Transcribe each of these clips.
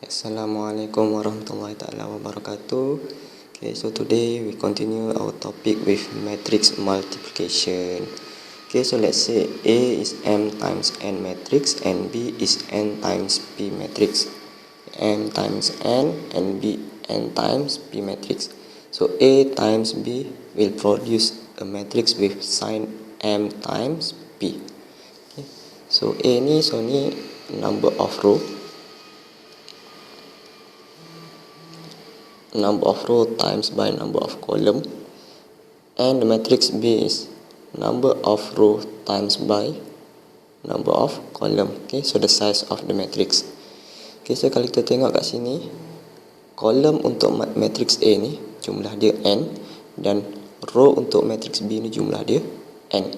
Assalamualaikum warahmatullahi ta'ala wabarakatuh. Okay, so today we continue our topic with matrix multiplication. Okay, so let's say A is M times N matrix and B is N times P matrix. M times N and B N times P matrix. So A times B will produce a matrix with sign M times P. Okay, so A ni number of row, number of row times by number of column, and the matrix B is number of row times by number of column. Okay, so the size of the matrix. Okay, so kalau kita tengok kat sini, kolom untuk matrix A ni jumlah dia n, dan row untuk matrix B ni jumlah dia n.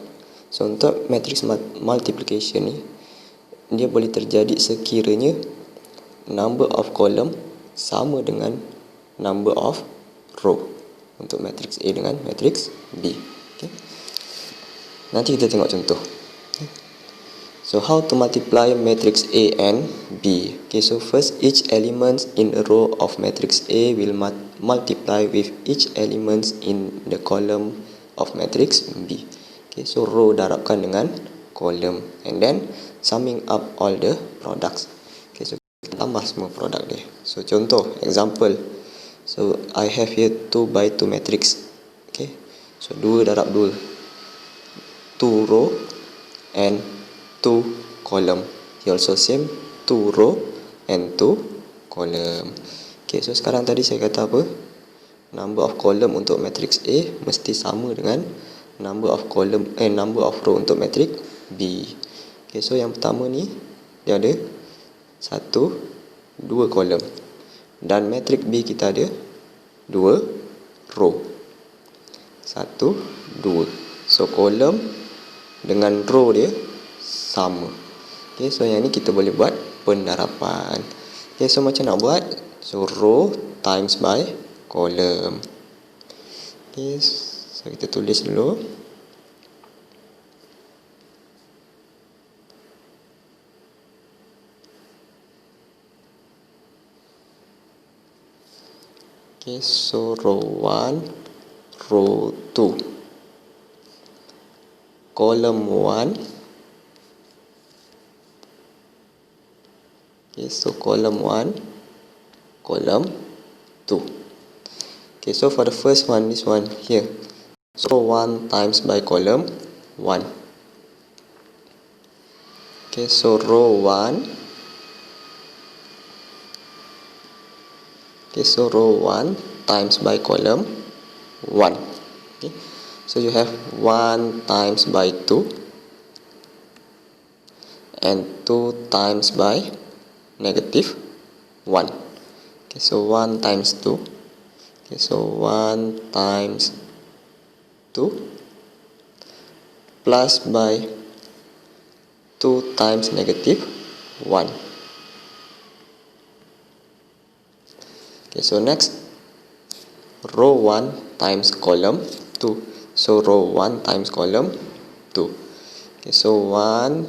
So untuk matrix multiplication ni, dia boleh terjadi sekiranya number of column sama dengan number of row untuk matrix A dengan matrix B. Okay. Nanti kita tengok contoh. Okay. So how to multiply matrix A and B? Okay, so first each element in a row of matrix A will multiply with each element in the column of matrix B. Okay, so row darabkan dengan column and then summing up all the products. Okay, so kita tambah semua produk dia. So contoh, example. So I have here 2 by 2 matrix. Okay, so 2 darab 2, 2 row and 2 column. Here also same, 2 row and 2 column. Okay, so sekarang tadi saya kata apa? Number of column untuk matrix A mesti sama dengan number of column number of row untuk matrix B. Okay, so yang pertama ni dia ada 1, 2 column. Dan matrix B kita ada 2 row. 1, 2. So column dengan row dia sama. Okay, so yang ni kita boleh buat pendarapan. Okay, so macam nak buat? So row times by column. Okay, so kita tulis dulu. Okay, so row 1, row 2, column 1. Okay, so column 1, column 2. Okay, so for the first one, this one here. So 1 times by column 1. Okay, so row 1. Okay, so row 1 times by column 1. Okay, so you have 1 times by 2 and 2 times by negative 1. Okay, so 1 times 2. Okay, so 1 times 2 plus by 2 times negative 1. Okay, so next, row 1 times column 2. So row 1 times column 2. Okay, so 1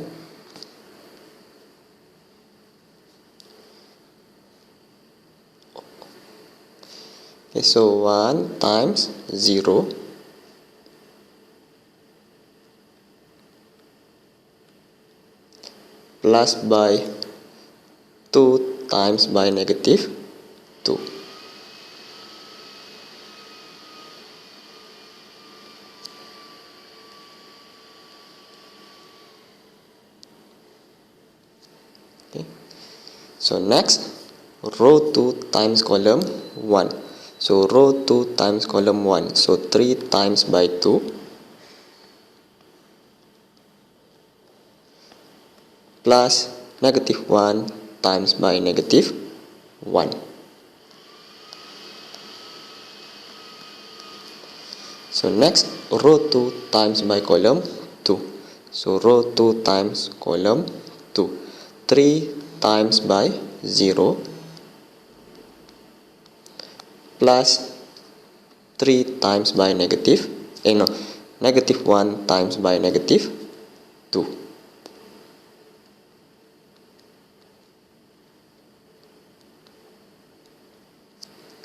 okay, so 1 times 0 plus by 2 times by negative 2. Okay. So next, row 2 times column 1. So row 2 times column 1. So 3 times by 2 plus negative 1 times by negative 1. So next, row 2 times by column 2. So row 2 times column 2. 3 times by 0 plus 3 times by negative negative 1 times by negative 2.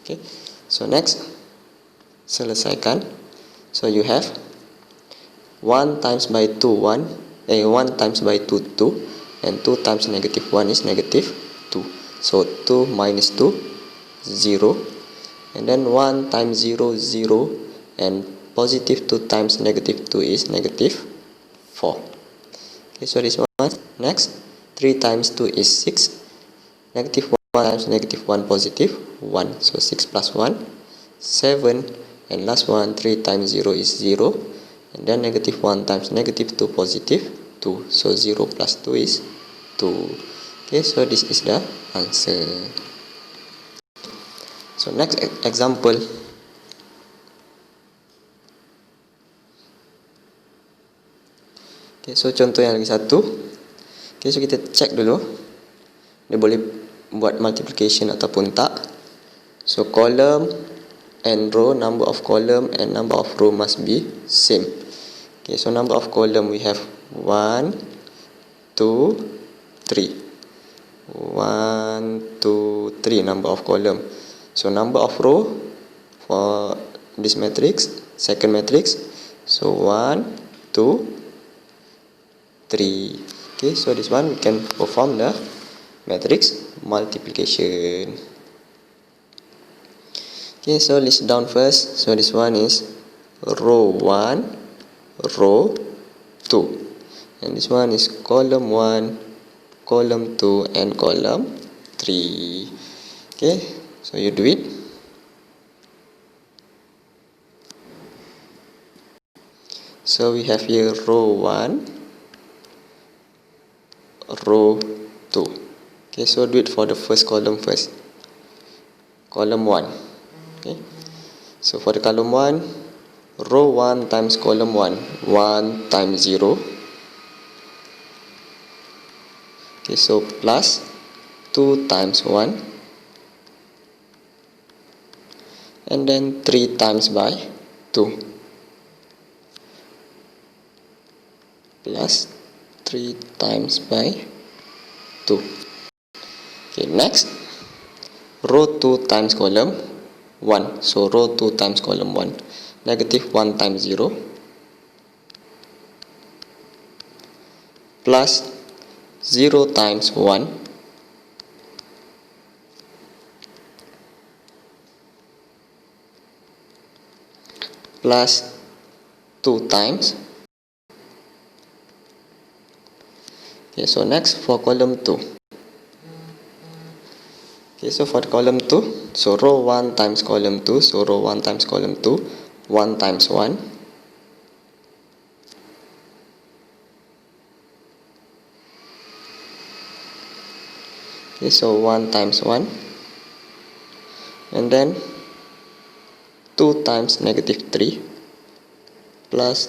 Okay, so next, selesaikan. So you have 1 times by 2 1, 1 times by 2 2, and 2 times negative 1 is negative 2. So 2 minus 2, 0, and then 1 times 0 0, and positive 2 times negative 2 is negative 4. Okay, so this one. Next, 3 times 2 is 6, negative 1 times negative 1 positive 1, so 6 plus 1 7, and last one 3 times 0 is 0, and then negative 1 times negative 2 positive 2, so 0 plus 2 is 2. Okay, so this is the answer. So next example. Okay, so contoh yang lagi satu. Okay, so kita cek dulu dia boleh buat multiplication ataupun tak. So column and row, number of column and number of row must be same. Okay, so number of column we have 1 2 3. 1 2 3 number of column. So number of row for this matrix, second matrix, so 1 2 3. Okay, so this one we can perform the matrix multiplication. Okay, so list down first. So this one is row 1, row 2, and this one is column 1, column 2, and column 3. Okay, so you do it. So we have here row 1, row 2. Okay, so do it for the first column first. Column 1. Okay, so for the column 1, row 1 times column 1, 1 times 0. Okay, so plus 2 times 1, and then 3 times by 2, plus 3 times by 2. Okay, next, row 2 times column 1. So row 2 times column 1, negative 1 times 0, plus 0 times 1, plus 2 times. Okay, so next for column 2. Okay, so for column 2, so row 1 times column 2, so row 1 times column 2, 1 times 1, okay, so 1 times 1, and then 2 times negative 3, plus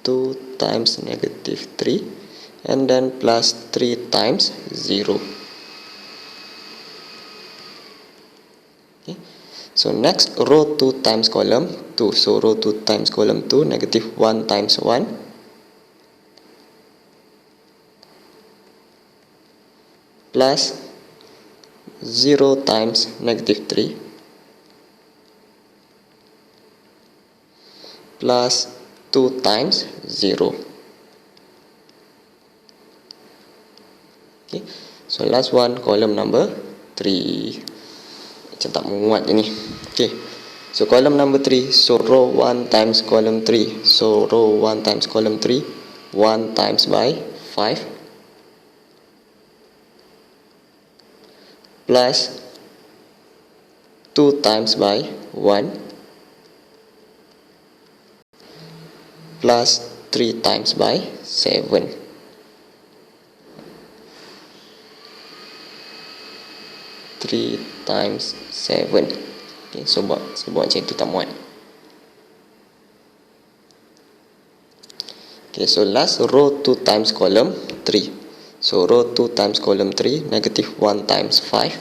2 times negative 3, and then plus 3 times 0. Okay, so next row 2 times column 2, so row 2 times column 2, negative 1 times 1, plus 0 times negative 3, plus 2 times 0. Okay, so last one column number 3. Macam tak muat je ni. Okay, so column number 3, so row 1 times column 3, so row 1 times column 3, 1 times by 5, plus 2 times by 1, plus 3 times by 7. Three times 7. Okay, so buat macam itu tak muat. Okay, so last row 2 times column 3. So row 2 times column 3, negative 1 times 5.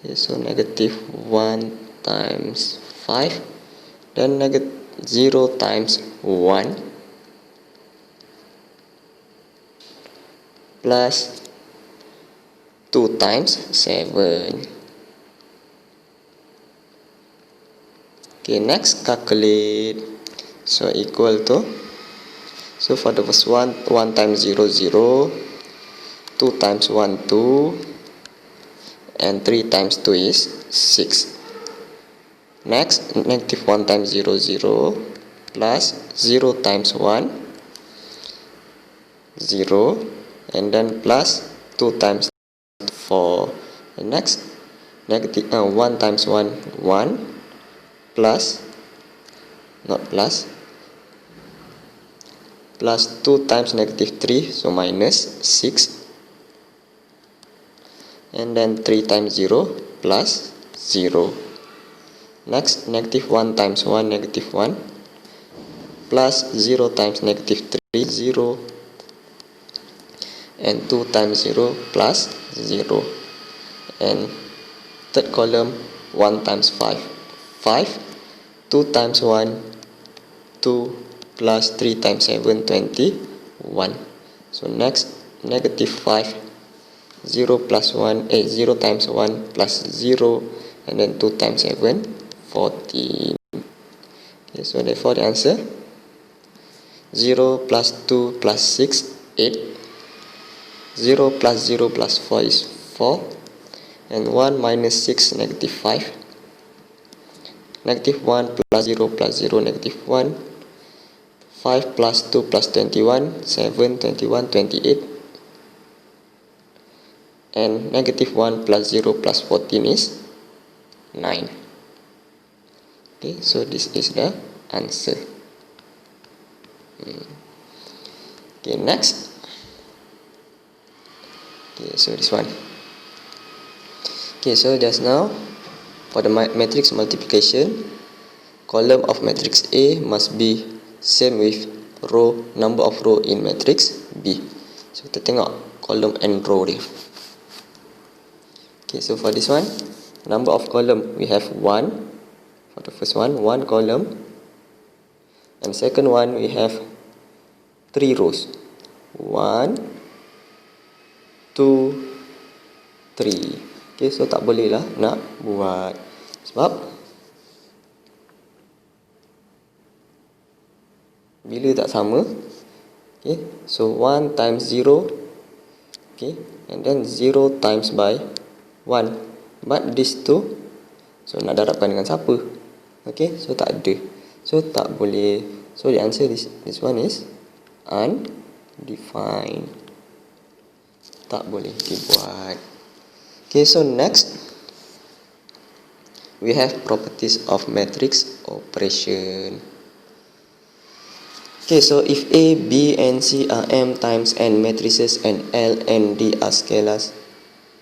Okay, so negative 1 times 5, then negative 0 times 1, plus 2 times 7. Okay, next calculate. So equal to, so for the first one, 1 times 0 0, 2 times 1 2, and 3 times 2 is 6. Next, negative 1 times 0 0, plus 0 times 1 0, and then plus 2 times 4. And next, negative 1 times 1 1, plus, not plus, plus 2 times negative 3, so minus 6, and then 3 times 0 plus 0. Next, negative 1 times 1 negative 1, plus 0 times negative 3 0, and 2 times 0 plus 0. And third column, 1 times 5 5, 2 times 1 2, plus 3 times 7 21. So next, negative 5, 0 plus 1, 0 times 1 plus 0, and then 2 times 7 14. Okay, so therefore the answer, 0 plus 2 plus 6 8, 0 plus 0 plus 4 is 4, and 1 minus 6 negative 5, negative 1 plus 0 plus 0 negative 1, 5 plus 2 plus 21 7 21 28, and negative 1 plus 0 plus 14 is 9. Okay, so this is the answer. Okay, next. Okay, so this one. Okay, so just now for the matrix multiplication, column of matrix A must be same with number of row in matrix B. So kita tengok column and row dia. Okay, so for this one, number of column we have 1. For the first one, 1 column, and second one we have 3 rows. 1 2 3. Okay, so tak boleh lah nak buat, sebab bila tak sama. Okay, so 1 times 0, okay, and then 0 times by 1, but these two, so nak darabkan dengan siapa? Okay, so tak ada, so tak boleh. So the answer this one is undefined, tak boleh dibuat. Okay, so next we have properties of matrix operation. Okay, so if A, B, and C are M times N matrices and L and D are scalars,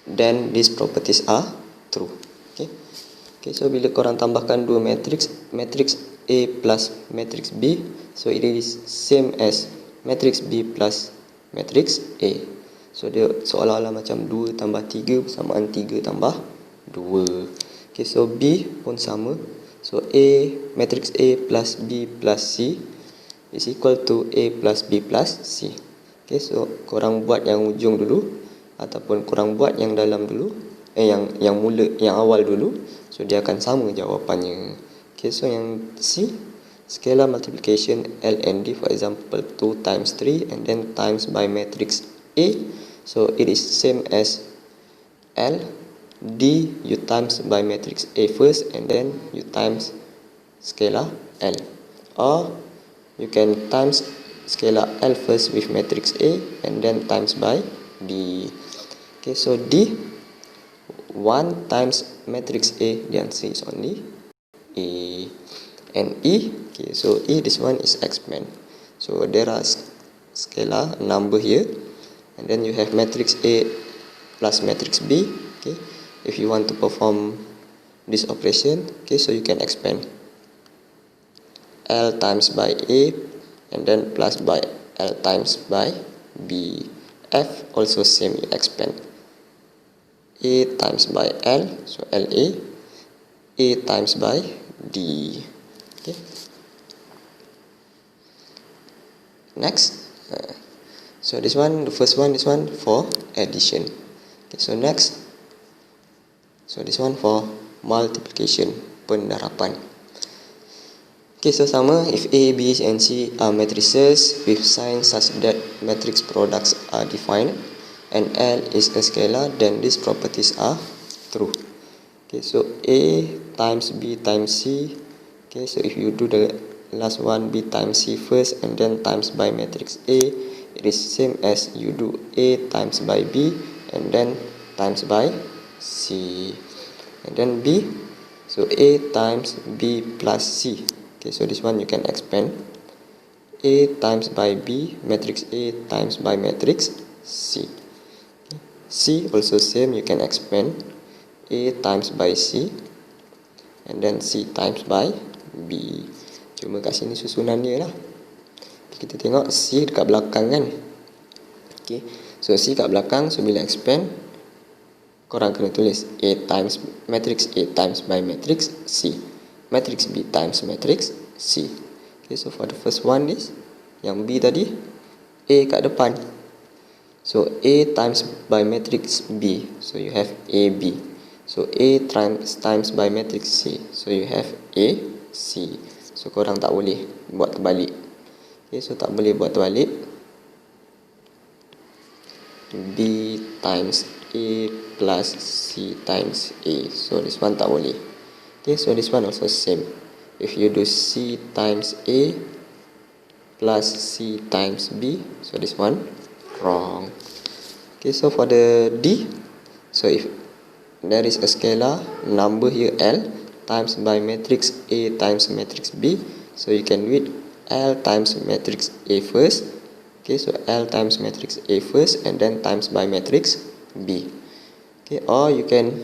then these properties are true. Okay, so bila korang tambahkan dua matrix A plus matrix B, so it is same as matrix B plus matrix A. So dia seolah-olah macam 2 tambah 3 bersamaan 3 tambah 2. Okay, so B pun sama. So A, matrix A plus B plus C is equal to A plus B plus C. Okay, so korang buat yang ujung dulu, ataupun korang buat yang dalam dulu, yang mula, yang awal dulu. So dia akan sama jawapannya. Okay, so yang C, scalar multiplication L and D, for example 2 times 3 and then times by matrix A. So it is same as L, D you times by matrix A first and then you times scalar L, or you can times scalar L first with matrix A and then times by D. Okay, so D 1 times matrix A, the answer is only A. And E, okay, so E, this one is expand. So there are scalar number here, and then you have matrix A plus matrix B. Okay, if you want to perform this operation, okay, so you can expand L times by A and then plus by L times by B. F also same, you expand A times by L, so LA, A times by D. Okay. Next, so this one, the first one, this one for addition. Okay, so next, so this one for multiplication, pendarapan. Okay, so sama if A, B, and C are matrices with signs such that matrix products are defined and L is a scalar, then these properties are true. Okay, so A times B times C. Okay, so if you do the last one, B times C first and then times by matrix A, it is same as you do A times by B and then times by C. And then B, so A times B plus C. Okay, so this one you can expand. A times by B, matrix A times by matrix C. Okay. C also same, you can expand. A times by C and then C times by B. Cuma kat sini susunan dia lah. Kita tengok C dekat belakang kan. Okay, so C kat belakang, so bila expand, korang kena tulis A times matrix A times by matrix C, matrix B times matrix C. Okay, so for the first one is yang B tadi, A kat depan, so A times by matrix B, so you have AB. So A times by matrix C, so you have AC. So korang tak boleh buat terbalik. Okay, so tak boleh buat terbalik. B times A plus C times A, so this one tak boleh. Okay, so this one also same. If you do C times A plus C times B, so this one wrong. Okay, so for the D, so if there is a scalar number here L times by matrix A times matrix B, so you can read L times matrix A first. Okay, so L times matrix A first and then times by matrix B. Okay, or you can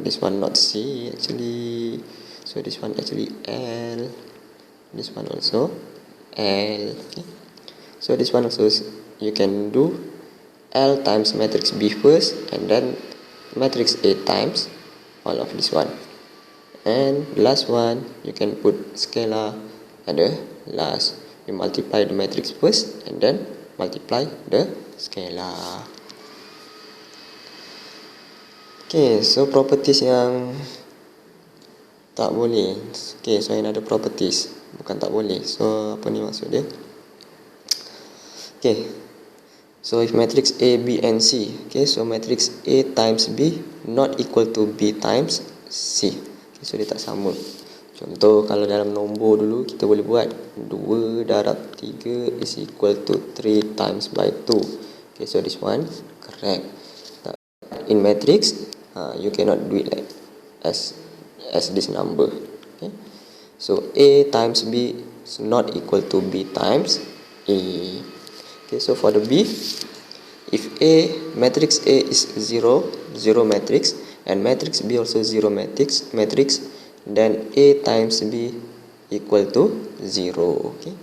this one not C actually, so this one actually L, this one also L. Okay, so this one also you can do L times matrix B first and then matrix A times all of this one, and the last one you can put scalar at the last. You multiply the matrix first and then multiply the scalar. Okay, so properties yang tak boleh. Okay, so another properties, bukan tak boleh. So apa ni maksud dia? Okay, so if matrix A, B and C, okay, so matrix A times B not equal to B times C. Okay, so dia tak sama. Contoh kalau dalam nombor dulu kita boleh buat 2 darab 3 is equal to 3 times by 2. Okay, so this one correct. In matrix, you cannot do it like as this number. Okay, so A times B is not equal to B times A. Okay, so for the B, if A matrix A is 0 matrix and matrix B also 0 matrix, then A times B equal to 0. Okay,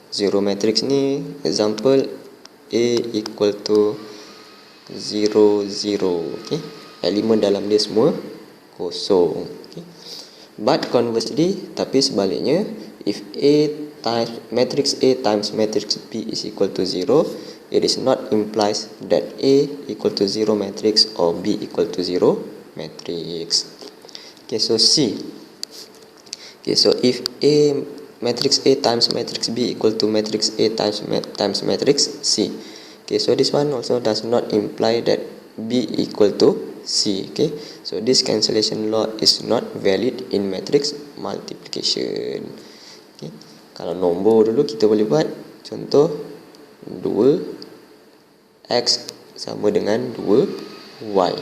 0 matrix ni example A equal to 0 0. Okay, elemen dalam dia semua kosong. Okay, but conversely, tapi sebaliknya, if A times matrix A times matrix B is equal to 0, it is not implies that A equal to 0 matrix or B equal to 0 matrix. Okay, so C. Okay, so if A matrix A times matrix B equal to matrix A times matrix C. Okay, so this one also does not imply that B equal to C. Okay, so this cancellation law is not valid in matrix multiplication. Okay, kalau nombor dulu kita boleh buat contoh 2x sama dengan 2y.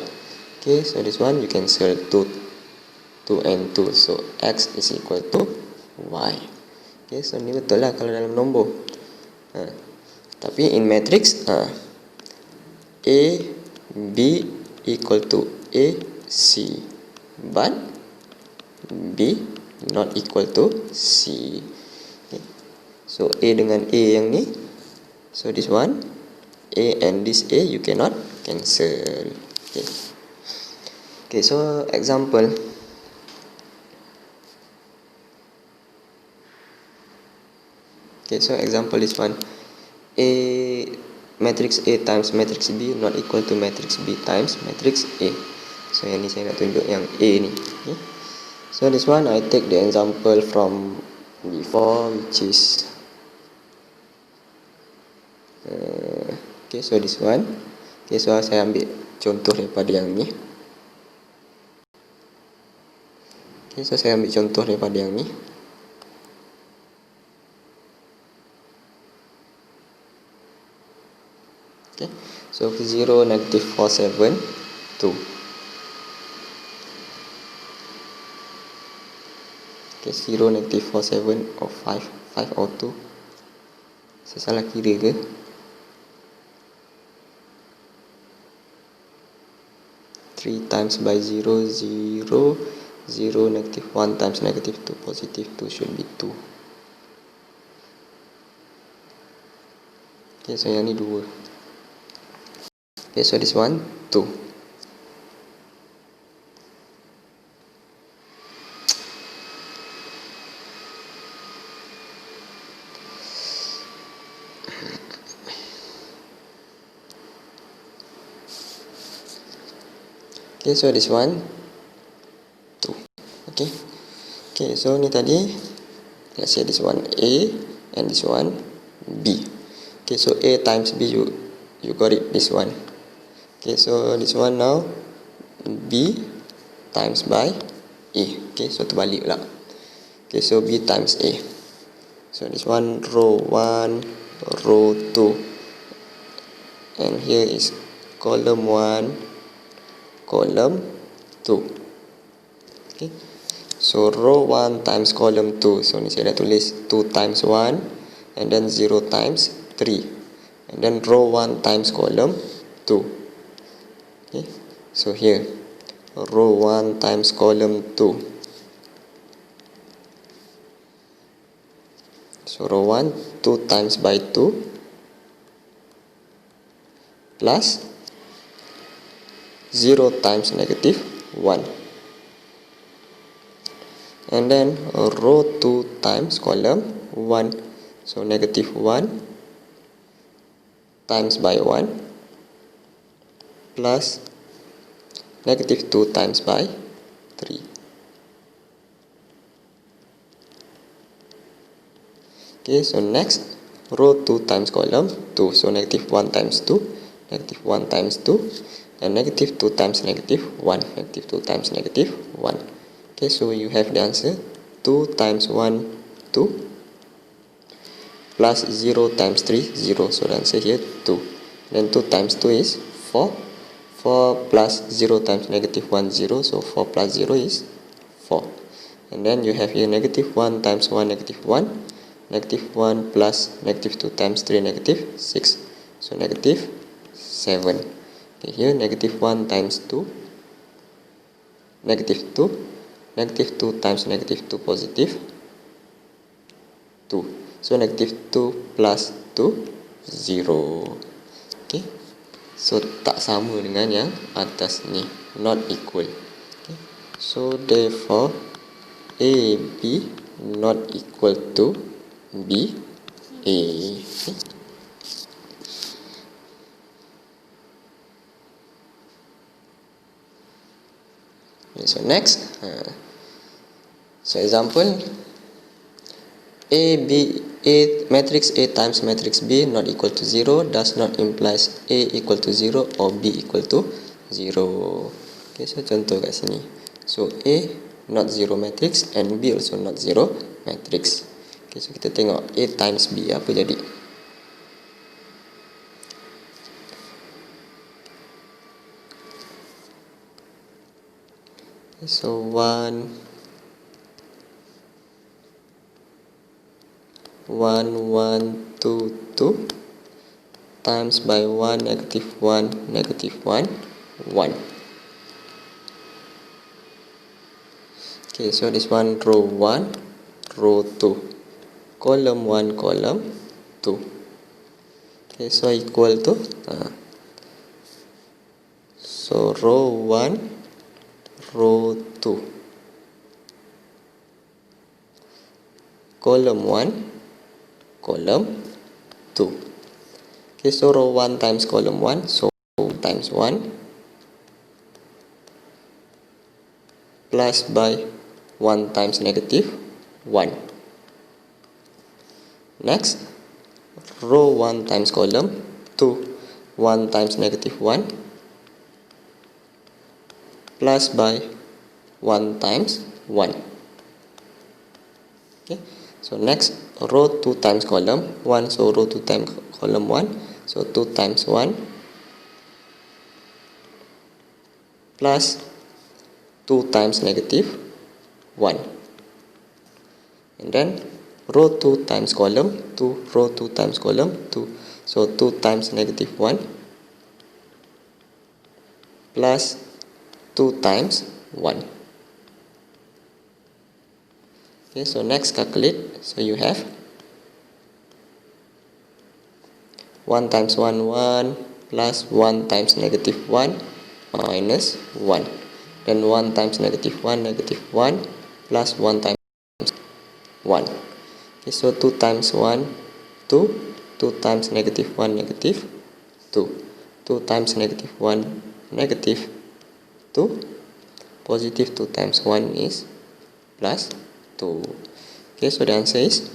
Okay, so this one you cancel 2 and 2, so x is equal to y. Okay, so ni betul lah kalau dalam nombor. Tapi in matrix, A B equal to A C, but B not equal to C. Okay, so A dengan A yang ni, so this one A and this A you cannot cancel. Okay, okay, so example. Okay, so example this one, A matrix A times matrix B not equal to matrix B times matrix A. So yang ni saya nak tunjuk yang A ni. Okay, so this one I take the example from before, which is okay, so this one. Okay, so saya ambil contoh daripada yang ni. Okay, so saya ambil contoh daripada yang ni. Okay, so 0, negative 4, 7, 2. Okay, 0, negative 4, 7 or 5, 5 or 2. Saya salah kira ke? 3 times by 0, 0, 0, negative 1 times negative 2, positive 2 should be 2. Okay, so yang ni 2. Okay, so this one 2. Okay, so this one 2. Okay. Okay, so ni tadi, let's say this one A and this one B. Okay, so A times B, you got it, this one. Okay, so this one now B times by A. Okay, so terbalik lah. Okay, so B times A. So this one row 1, row 2, and here is column 1, column 2. Okay, so row 1 times column 2. So ni saya dah tulis 2 times 1 and then 0 times 3, and then row 1 times column 2. Okay, so here row 1 times column 2. So row 1, 2 times by 2 plus 0 times negative 1, and then row 2 times column 1. So negative 1 times by 1 plus negative 2 times by 3. Okay, so next row 2 times column 2. So negative 1 times 2, negative 1 times 2, and negative 2 times negative 1, negative 2 times negative 1. Okay, so you have the answer 2 times 1, 2, plus 0 times 3, 0. So the answer here 2. Then 2 times 2 is 4. 4 plus 0 times negative 1, 0. So 4 plus 0 is 4. And then you have here negative 1 times 1, negative 1. Negative 1 plus negative 2 times 3, negative 6. So negative 7. Okay, here negative 1 times 2, negative 2, negative 2 times negative 2, positive 2. So negative 2 plus 2, 0. Okay, so tak sama dengan yang atas ni, not equal. Okay, so therefore AB not equal to BA. Okay. So next, so example matrix A times matrix B not equal to 0 does not implies A equal to 0 or B equal to 0. Okay, so contoh kat sini. So A not 0 matrix and B also not 0 matrix. Okay, so kita tengok A times B apa jadi. So 1, 1, 1, 2, 2 times by 1, negative 1, negative 1, 1. Okay, so this one row 1, row 2, column 1, column 2. Okay, so equal to so row 1, row 2, column 1, column 2. Okay, so row 1 times column 1, so times 1 plus by 1 times negative 1. Next, row 1 times column 2, 1 times negative 1 plus by 1 times 1. Okay, so next, row 2 times column 1, so row 2 times column 1, so 2 times 1 plus 2 times negative 1. And then row 2 times column 2, row 2 times column 2, so 2 times negative 1 plus 2 times 1. Okay, so next calculate. So you have 1 times 1 1 plus 1 times negative 1 minus 1. Then 1 times negative 1 plus 1 times 1. Okay, so 2 times 1 2, 2 times negative 1 negative 2, 2 times negative 1 negative 2, positive 2 times 1 is plus 2. Okay, so the answer is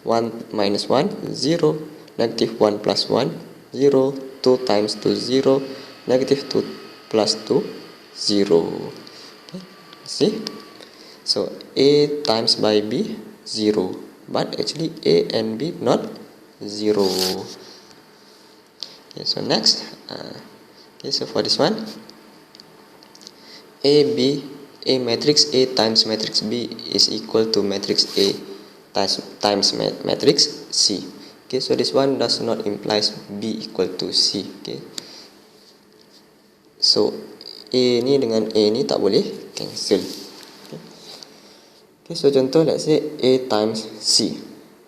1 minus 1 0, negative 1 plus 1 0, 2 times 2 0, negative 2 plus 2 0. Okay, see, so A times by B 0, but actually A and B not 0. Okay, so next, okay, so for this one, A matrix A times matrix B is equal to matrix A times matrix C. Okay, so this one does not implies B equal to C. Okay, so A ni dengan A ni tak boleh cancel. Okay, so contoh let's say A times C.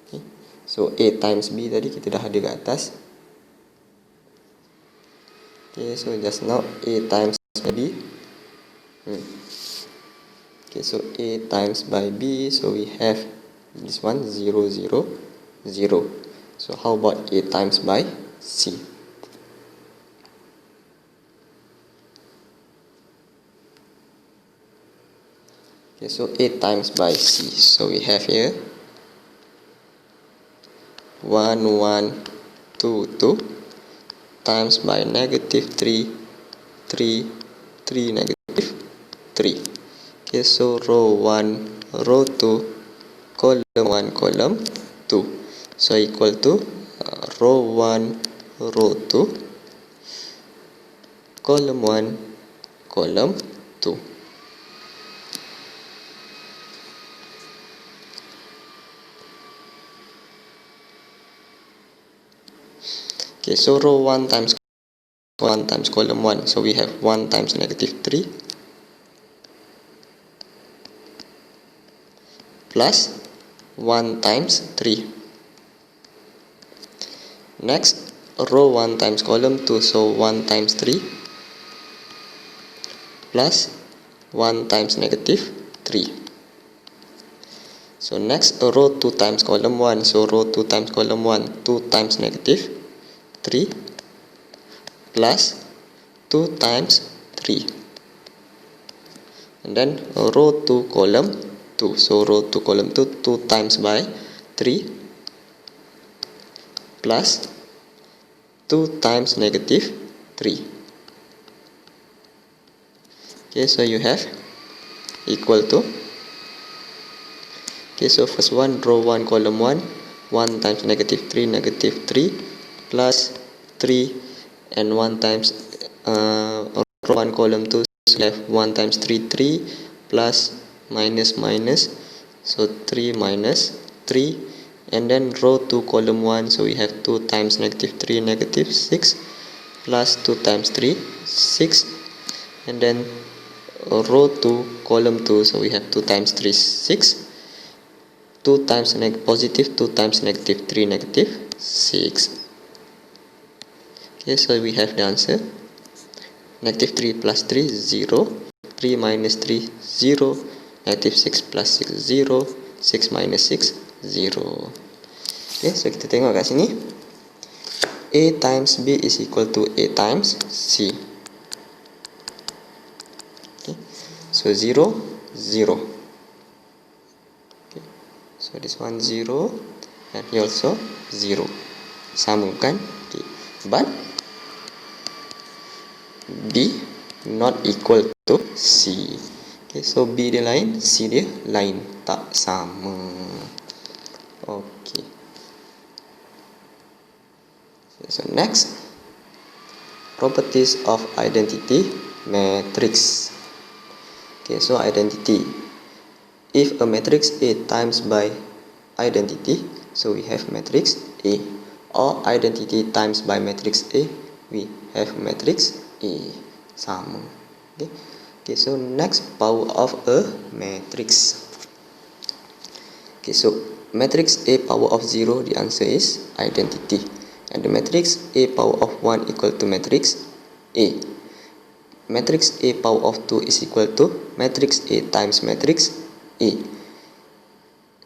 Okay, so A times B tadi kita dah ada kat atas. Okay, so just now A times B. Okay, so A times by B, so we have this one 0 0 0. So how about A times by C? Okay, so A times by C, so we have here 1 1 2 2 times by negative 3 3 3 negative 3. Okay, so row 1 row 2 column 1 column 2, so equal to row 1 row 2 column 1 column 2. Okay, so row 1 times column 1, so we have 1 times negative 3 plus 1 times 3. Next, row 1 times column 2, so 1 times 3 plus 1 times negative 3. So next, row 2 times column 1, so row 2 times column 1, 2 times negative 3 plus 2 times 3. And then row 2 column 2, so row 2 column 2, 2 times by 3 plus 2 times negative 3. Okay, so you have equal to, okay, so first one, row 1 column 1, 1 times negative 3 plus 3, and 1 times row 1 column 2, so we have 1 times 3 plus minus minus, so 3 minus 3, and then row 2 column 1, so we have 2 times negative 3 negative 6 plus 2 times 3 6, and then row 2 column 2, so we have 2 times 3 6, 2 times positive 2 times negative 3 negative 6. Okay, so we have the answer negative 3 plus 3 0, 3 minus 3 0, negative 6 plus 6 0, 6 minus 6 0. Okay, so kita tengok kat sini, A times B is equal to A times C. Okay, so 0 0. Okay, So this one 0 and here also 0. Sama kan? Okay. But B not equal to C. Okay, so B dia lain, C dia lain, tak sama. Okay. So next, properties of identity matrix. Okay, so identity. If a matrix A times by identity, so we have matrix A, or identity times by matrix A, we have matrix A. Sama. Okay. Okay, so next, power of a matrix. Okay, so matrix A power of 0, the answer is identity. And the matrix A power of 1 equal to matrix A. Matrix A power of 2 is equal to matrix A times matrix A.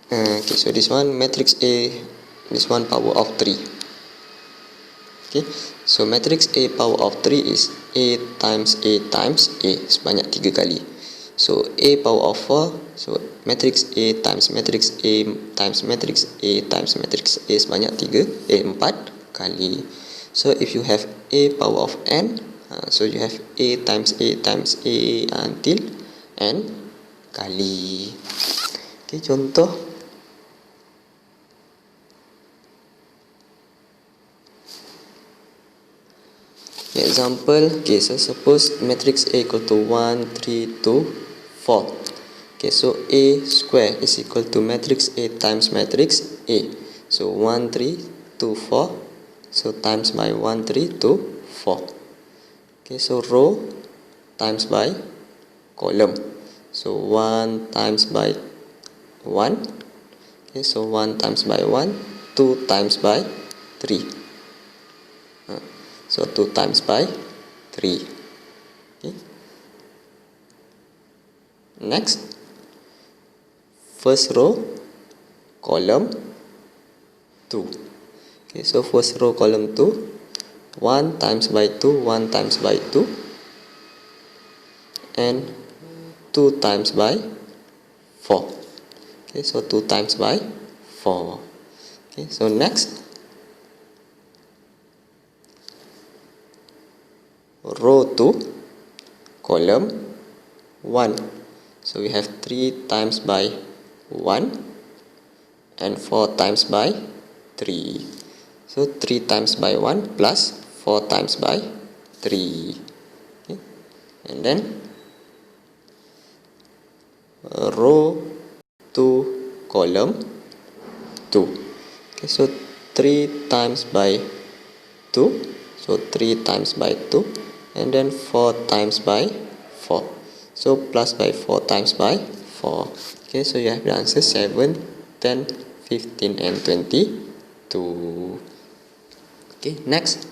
Okay, so this one matrix A, this one power of 3. Okay, so matrix A power of 3 is A times A times A, sebanyak 3 kali. So A power of 4, so matrix A times matrix A times matrix A times matrix A sebanyak 4 kali. So if you have A power of n, so you have A times A times A until n kali. Okay, contoh. Example, okay, so suppose matrix A equal to 1, 3, 2, 4. Okay, so A square is equal to matrix A times matrix A. So 1, 3, 2, 4. So times by 1, 3, 2, 4. Okay, so row times by column. So 1 times by 1. Okay, so 1 times by 1, 2 times by 3. So 2 times by 3. Okay. Next, first row, column 2. Okay, so first row, column 2, 1 times by 2, 1 times by 2, and 2 times by 4. Okay, so 2 times by 4. Okay, so next, row 2, column 1. So we have 3 times by 1 and 4 times by 3. So 3 times by 1 plus 4 times by 3. Okay. And then row 2, column 2. Okay, so 3 times by 2. So 3 times by 2. And then 4 times by 4. So plus by 4 times by 4. Okay, so you have the answer 7, 10, 15, and 22. Okay, next.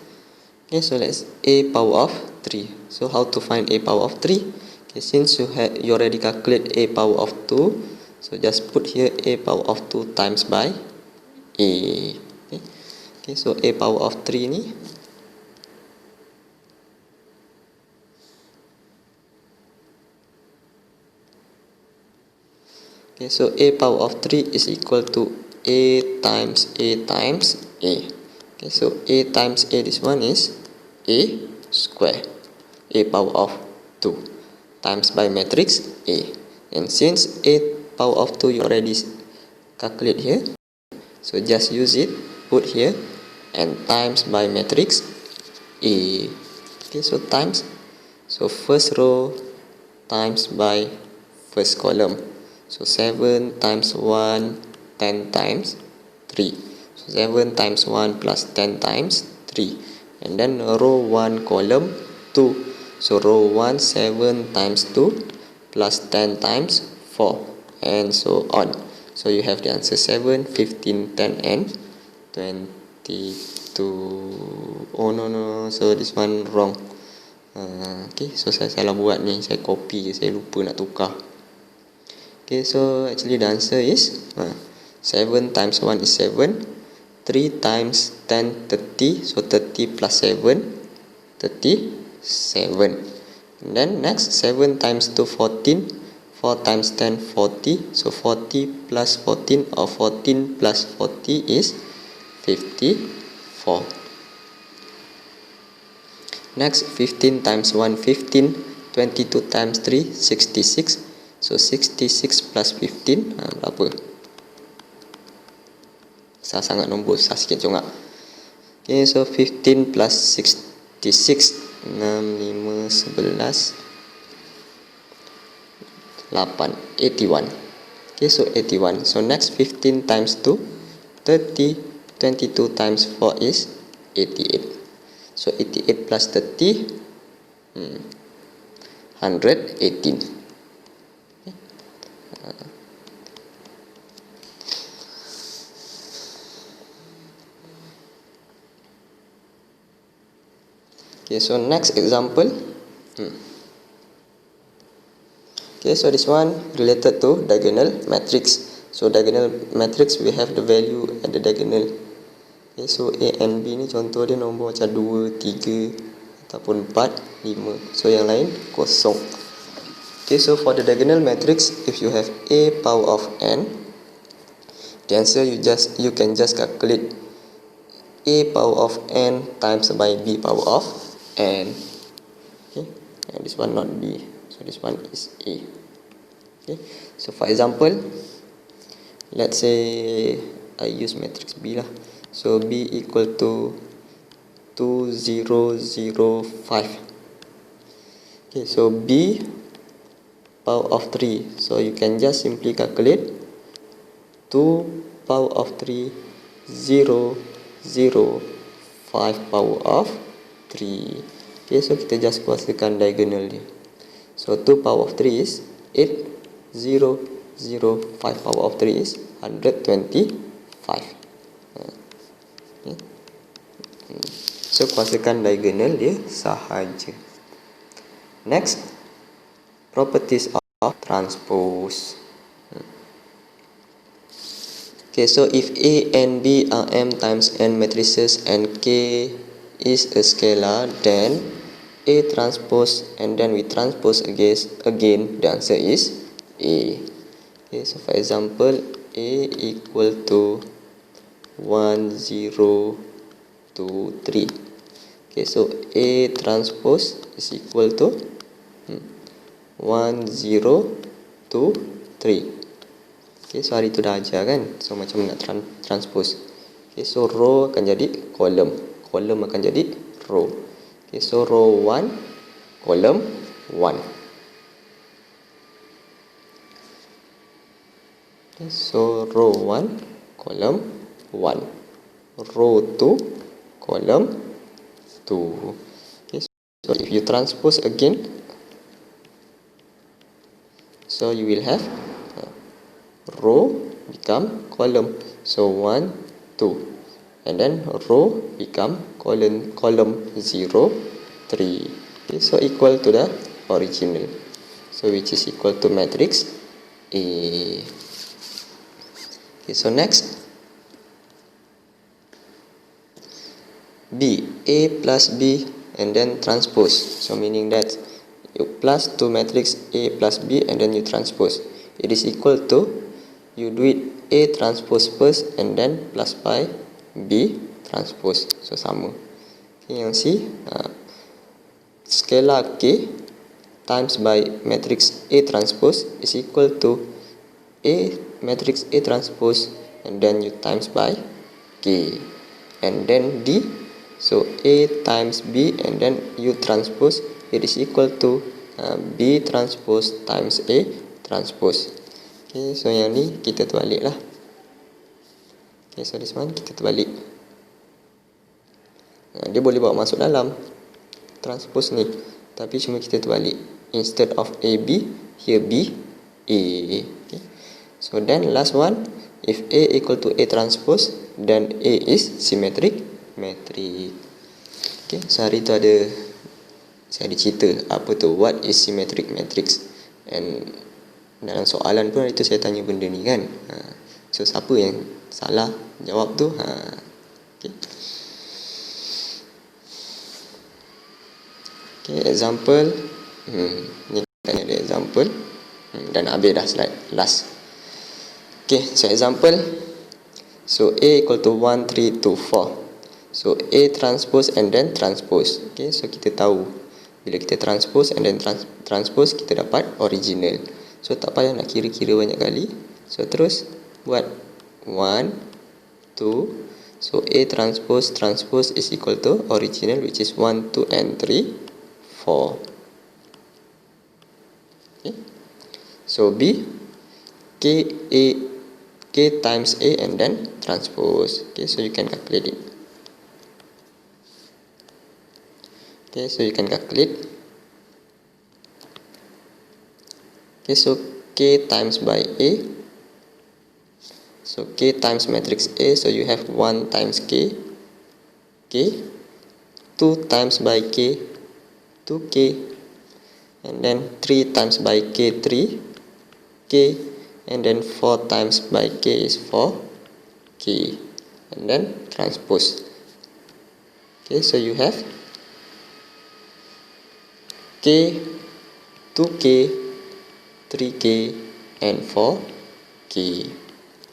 Okay, so let's A power of 3. So how to find A power of 3? Okay, since you already calculate A power of 2, so just put here A power of 2 times by A. Okay, okay, so A power of 3 ni, okay, so A power of 3 is equal to A times A times A. Okay, so A times A, this one is A square, A power of 2, times by matrix A. And since A power of 2 you already calculate here, so just use it, put here, and times by matrix A. Okay, so times, so first row times by first column. So 7 times 1, 10 times 3. So 7 times 1 plus 10 times 3. And then row 1, column 2. So row 1, 7 times 2 plus 10 times 4. And so on. So you have the answer 7, 15, 10, and 22. Oh no, so this one wrong. Okay, so saya salah buat ni. Saya copy je, saya lupa nak tukar. Okay, so actually the answer is 7 times 1 is 7. 3 times 10, 30. So 30 plus 7, 37. And then next, 7 times 2, 14. 4 times 10, 40. So 40 plus 14 or 14 plus 40 is 54. Next, 15 times 1, 15. 22 times 3, 66. So 66 plus 15, berapa? Susah sangat nombor, susah sikit congak. Okay, so 15 plus 66, 6, 5, 11, 8, 81. Okay, so 81. So next, 15 times 2, 30. 22 times 4 is 88. So 88 plus 30, 118. Okay, so next example. Okay, so this one related to diagonal matrix. So diagonal matrix, we have the value at the diagonal. Okay, so A and B ni contoh dia nombor macam 2, 3 ataupun 4, 5. So yang lain kosong. Okay, so for the diagonal matrix, if you have A power of n, the answer you can just calculate A power of n times by B power of n. Okay, and this one not B, so this one is A. Okay, so for example, let's say I use matrix B lah. So B equal to 2, 0, 0, 5. Okay, so B power of 3. So you can just simply calculate 2 power of 3, 0, 0, 5 power of 3. Okay, so kita just kuasakan diagonal dia. So 2 power of 3 is 8, 0, 0, 5 power of 3 is 125. Okay. So kuasakan diagonal dia sahaja. Next, properties of transpose. Okay, so if A and B are M times N matrices and K is a scalar, then A transpose and then we transpose again, the answer is A. Okay, so for example, A equal to 1, 0, 2, 3. Okay, so A transpose is equal to 1, 0, 2, 3. Okay, so hari tu dah ajar kan, so macam nak transpose. Okay, so row akan jadi column, column akan jadi row. Okay, so row 1, column 1. Okay, so row 1, column 1. Row 2, column 2. Okay, so if you transpose again, so you will have row become column. So 1, 2. And then row become column 0, 3. Okay, so equal to the original. So which is equal to matrix A. Okay, so next, B, A plus B and then transpose. So meaning that you plus to matrix A plus B and then you transpose. It is equal to, you do it A transpose first and then plus by B transpose. So sama. Okay, yang C, scalar K times by matrix A transpose is equal to A matrix A transpose and then you times by K. And then D, so A times B and then U transpose, it is equal to B transpose times A transpose. Okay, so yang ni kita terbalik lah. Okay, so this one kita terbalik. Dia boleh bawa masuk dalam transpose ni, tapi cuma kita terbalik. Instead of AB, here B, A. Okay. So then last one, if A equal to A transpose, then A is symmetric matrix. Okay, so hari tu saya ada cerita apa tu, what is symmetric matrix, and dalam soalan pun hari tu saya tanya benda ni kan. So siapa yang salah jawab tu, okay. Okay, example, ni kita ada example. Dan habis dah slide last. Okay, so example. So A equal to 1, 3, 2, 4. So A transpose and then transpose. Okay, so kita tahu bila kita transpose and then transpose, kita dapat original. So tak payah nak kira-kira banyak kali. So terus buat 1, 2. So A transpose is equal to original, which is 1, 2 and 3, 4. Okay. So B, K times A and then transpose. Okay, so you can calculate it. Okay, so you can calculate. Okay, so K times by A. So K times matrix A, so you have 1 times K, 2 times by K, 2K, and then 3 times by K, 3K, and then 4 times by K is 4K, and then transpose. Okay, so you have K, 2K, 3K, and 4K.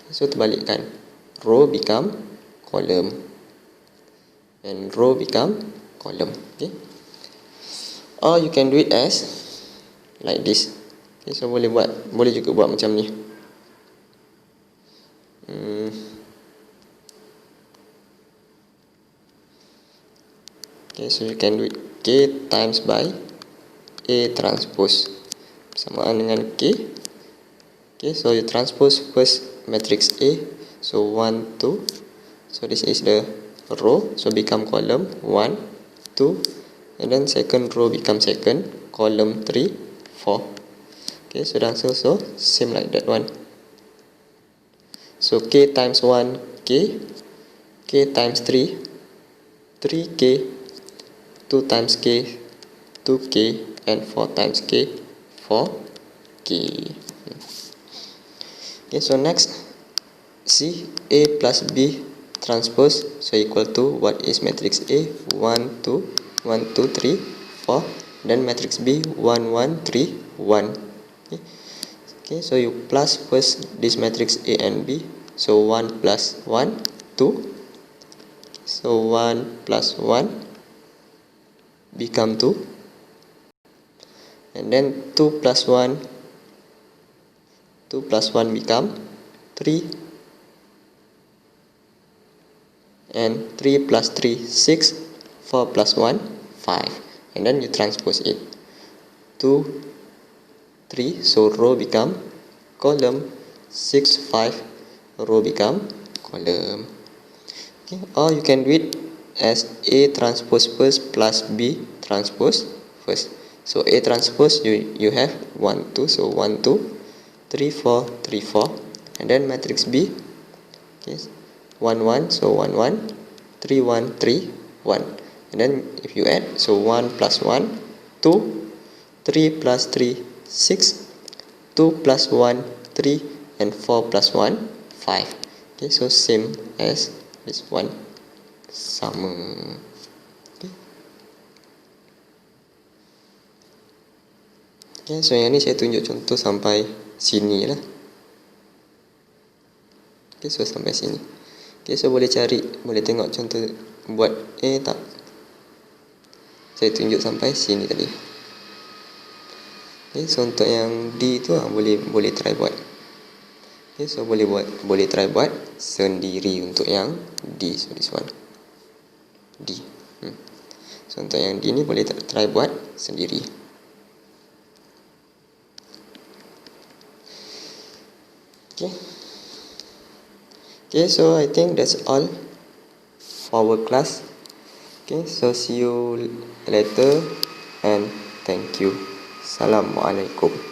So terbalikkan, row become column and row become column. Okay, or you can do it as like this. Okay, so boleh juga buat macam ni. Okay, so you can do it K times by A transpose bersamaan dengan K. Okay, so you transpose first matrix A, so 1, 2, so this is the row, so become column 1, 2, and then second row become second column 3, 4. Okay, so the answer also same like that one. So K times 1, K times 3, 3K, 2 times K, 2K, and 4 times K, 4K. Okay, so next, C, A plus B transpose, so equal to what is matrix A? 1, 2, 1, 2, 3, 4. Then matrix B, 1, 1, 3, 1. Okay, so you plus first this matrix A and B. So 1 plus 1, 2. So 1 plus 1 become 2. And then 2 plus 1 become 3, and 3 plus 3, 6, 4 plus 1, 5, and then you transpose it, 2, 3, so row become column, 6, 5, row become column. Okay, or you can do it as A transpose first plus B transpose first. So A transpose, you have 1, 2, so 1, 2, 3, 4, 3, 4, and then matrix B, okay, 1, 1, so 1, 1, 3, 1, 3, 1, and then if you add, so 1 plus 1, 2, 3 plus 3, 6, 2 plus 1, 3, and 4 plus 1, 5. Okay, so same as this one, sama. Okay. Okay, so yang ni saya tunjuk contoh sampai sini lah. Okay, so sampai sini. Okay, so boleh tengok contoh buat A tak? Saya tunjuk sampai sini tadi. Okay, so untuk yang D tu boleh try buat. Okay, so boleh try buat sendiri untuk yang D. So this one, D. So untuk yang D ni boleh try buat sendiri. Okay, so I think that's all for our class. Okay, so see you later and thank you. Assalamualaikum.